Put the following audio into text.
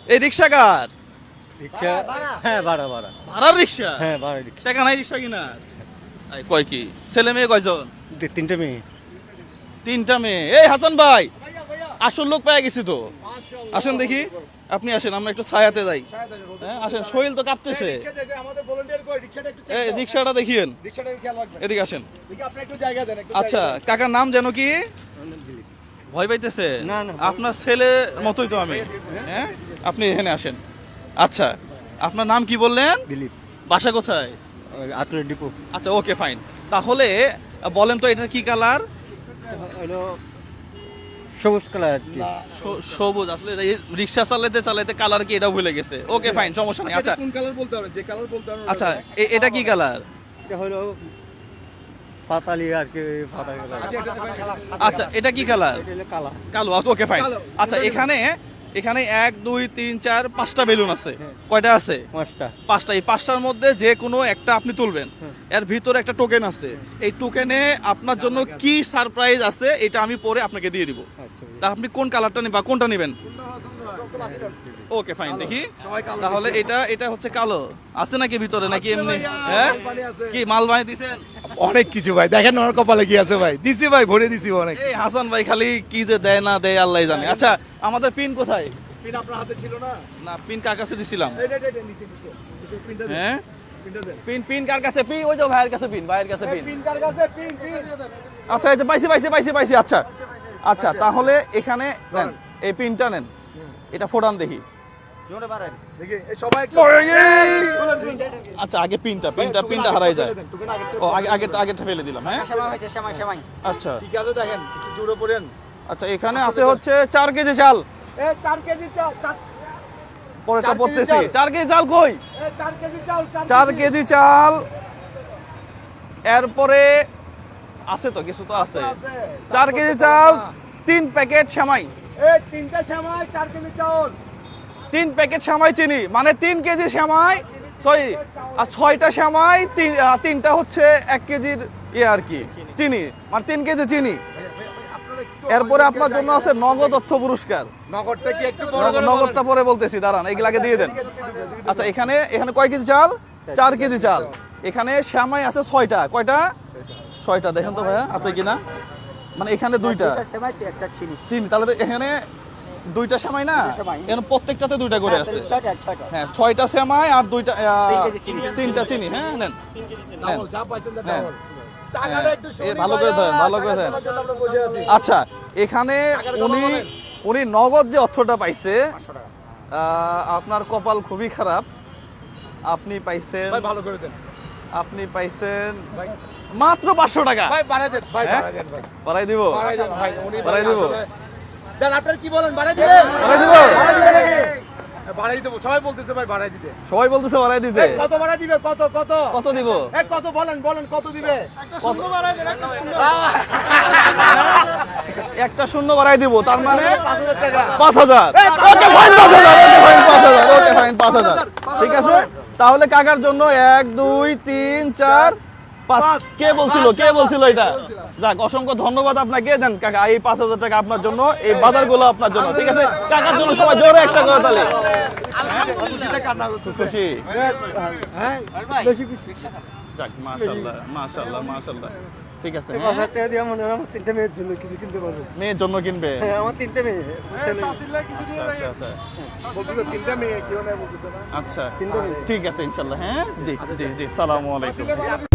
এই রিক্সা কার? রিক্সা হ্যাঁ ভাড়া ভাড়া ভাড়ার রিক্সা? হ্যাঁ ভাড়া রিক্সা। টাকা নাই রিক্সা কিনা? কয় কি ছেলে মেয়ে কয়জন? তিনটে মেয়ে। তিনটা মেয়ে। এই হাসান ভাই, আসল লোক পেয়ে গেছি তো। আসেন দেখি, আপনি আসেন, আমরা একটু ছায়াতে যাই। হ্যাঁ আসেন, শরীর তো কাঁপতেছে। এই রিক্সাটা দেখিয়েন, এদিকে আসেন। আচ্ছা কাকার নাম যেন কি? ভয় পাইতেছে? না, না। আপনার ছেলে মতোই তো আমি। হ্যাঁ আপনি এখানে আসেন। আচ্ছা আপনার নাম কি বললেন? দিলীপ। বাসা কোথায়? আতুরের ডিপো। আচ্ছা ওকে ফাইন। তাহলে বলেন তো এটা কি কালার? হলো সবুজ কালার আর কি। সবুজ। আসলে এই রিক্সা চালাতে চালাতে কালার কি এটা ভুলে গেছে। ওকে ফাইন, সমস্যা নেই। আচ্ছা কোন কালার বলতে হবে, যে কালার বলতে হবে। আচ্ছা এটা কি কালার? এটা হলো পাতালি আর কি, পাতা কালার। আচ্ছা এটা কি কালার? এটা হলো কালা। কালো। Okay fine. আচ্ছা এখানে 1 2 3 4 5টা বেলুন আছে। কয়টা আছে? 5টা। 5টা। এই 5টার মধ্যে যে কোনো একটা আপনি তুলবেন। এর ভিতরে একটা টোকেন আছে। এই টোকেনে আপনার জন্য কি সারপ্রাইজ আছে এটা আমি পরে আপনাকে দিয়ে দিব। আচ্ছা তা আপনি কোন কালারটা নেবেন বা কোনটা নেবেন? ওকে ফাইন, দেখি তাহলে এটা হচ্ছে কালো আছে নাকি ভিতরে, নাকি এমনি? হ্যাঁ কি মাল বানিয়ে দিছেন? অনেক কিছু ভাই, দেখেন ওর কপালে কি আছে ভাই। দিছি ভাই, ভরে দিছি অনেক। এই হাসান ভাই খালি কি যে দেয় না দেয় আল্লাহ জানে। আচ্ছা আমাদের পিন কোথায়? পিন আপনার হাতে ছিল না? না পিন কার কাছে দিছিলাম? এই নিচে নিচে পিনটা দেন, হ্যাঁ পিনটা দেন। পিন কার কাছে? পিন ওই যে ভাইয়ের কাছে, ভাইয়ের কাছে পিন। পিন কার কাছে? পিন। আচ্ছা এই যে পাইছি। আচ্ছা আচ্ছা তাহলে এখানে নেন, এই পিনটা নেন, এটা ফোটান দেখি। দেখি এই সবাই একটু আচ্ছা আগে পিনটা হারাই যায়। ও আগেরটা ফেলে দিলাম। হ্যাঁ আচ্ছা ঠিক আছে, দেখেন একটু জোরে পড়েন। আচ্ছা এখানে আছে হচ্ছে 4 কেজি চাল। এই 4 কেজি চাল, পরেরটা 4 কেজি পড়তেছি। চাল। 4 কেজি চাল কই? এই 4 কেজি চাল, 4 কেজি চাল। এরপরে আছে তো কিছু তো আছে। 4 কেজি চাল, 3 প্যাকেট সেমাই। এই 3টা সেমাই, 4 কেজি চাল। 3 প্যাকেট সেমাই চিনি, মানে 3 কেজি সেমাই, সরি, আর 6টা সেমাই, 3টা হচ্ছে 1 কেজির আর কি চিনি, মানে 3 কেজি চিনি। আপনারা একটু এরপরে আপনার জন্য আছে নগদ অর্থ পুরস্কার। নগদটা কি একটু বড় করে নগদটা পরে বলতেছি, দাঁড়ান এগুলাকে দিয়ে দেন। আচ্ছা এখানে কয় কেজি চাল? 4 কেজি চাল। এখানে সেমাই আছে 6টা। কয়টা? 6টা। দেখেন তো ভাইয়া আছে কিনা, মানে এখানে 2টা সেমাই একটা চিনি। চিনি, তাহলে তো এখানে 2টা সেমাই না, এখানে প্রত্যেকটাতে 2টা করে আছে। 6টা। হ্যাঁ 6টা সেমাই আর 2টা 3টা 3টা চিনি। হ্যাঁ নেন। ডাবল যা পাইছেন তা হ্যাঁ। ডাবল। টাকাটা একটু এই ভালো করে ধরেন, ভালো করে ধরেন। টাকার জন্য আমরা বসে আছি। আচ্ছা এখানে উনি নগদ যে অর্থটা পাইছে, আপনার কপাল খুবই খারাপ। আপনি পাইছেন ভাই ভালো করে দেন আপনি পাইছেন মাত্র 500 টাকা। ভাই, বাড়াই দেন ভাই, হ্যাঁ? বাড়াই দেন ভাই, বাড়াই দিব? বাড়াই দেন ভাই। উনি বাড়াই দিব? আসলে- দেন আপনারা কি বলেন, বাড়াই দিবেন? বাড়াই দিব? বাড়াই দিবেন নাকি? বাড়াই দেবো, সবাই বলতেছে ভাই বাড়াই দিতে। সবাই বলতেছে বাড়াই দিতে। এই কত বাড়াই দিবে? কত কত কত দিব? এই কত বলেন কত দিবে? একটা শূন্য বাড়াই দিব, তার মানে 5,000 টাকা। 5000। Okay fine 5000। Okay fine 5000। ঠিক আছে, তাহলে কাকার জন্য 1 2 3 4 5। কে বলছিল এটা? যাক অসংখ্য ধন্যবাদ আপনাকে। দেন কাকা এই 5000 টাকা আপনার জন্য, এই বাজারগুলো আপনার জন্য। ঠিক আছে, কাকার জন্য সবাই জোরে একটা করে তালি। খুশিতে কান্না করতেছে। খুশি? হ্যাঁ বেশি খুশি। যাক মাশাআল্লাহ মাশাআল্লাহ মাশাআল্লাহ। ঠিক আছে, 5,000 টাকা দিয়ে মনে হয় আমার 3টা মেয়ের জন্য কিছু কিনতে পারবো। মেয়ের জন্য কিনবে? হ্যাঁ আমার 3টা মেয়ে। আচ্ছা আচ্ছা বলতেছে 3টা মেয়ে, কেউ না বলতেছে না। আচ্ছা 3টা মেয়ে। ঠিক আছে ইনশাআল্লাহ। হ্যাঁ জি জি জি, সালামু আলাইকুম।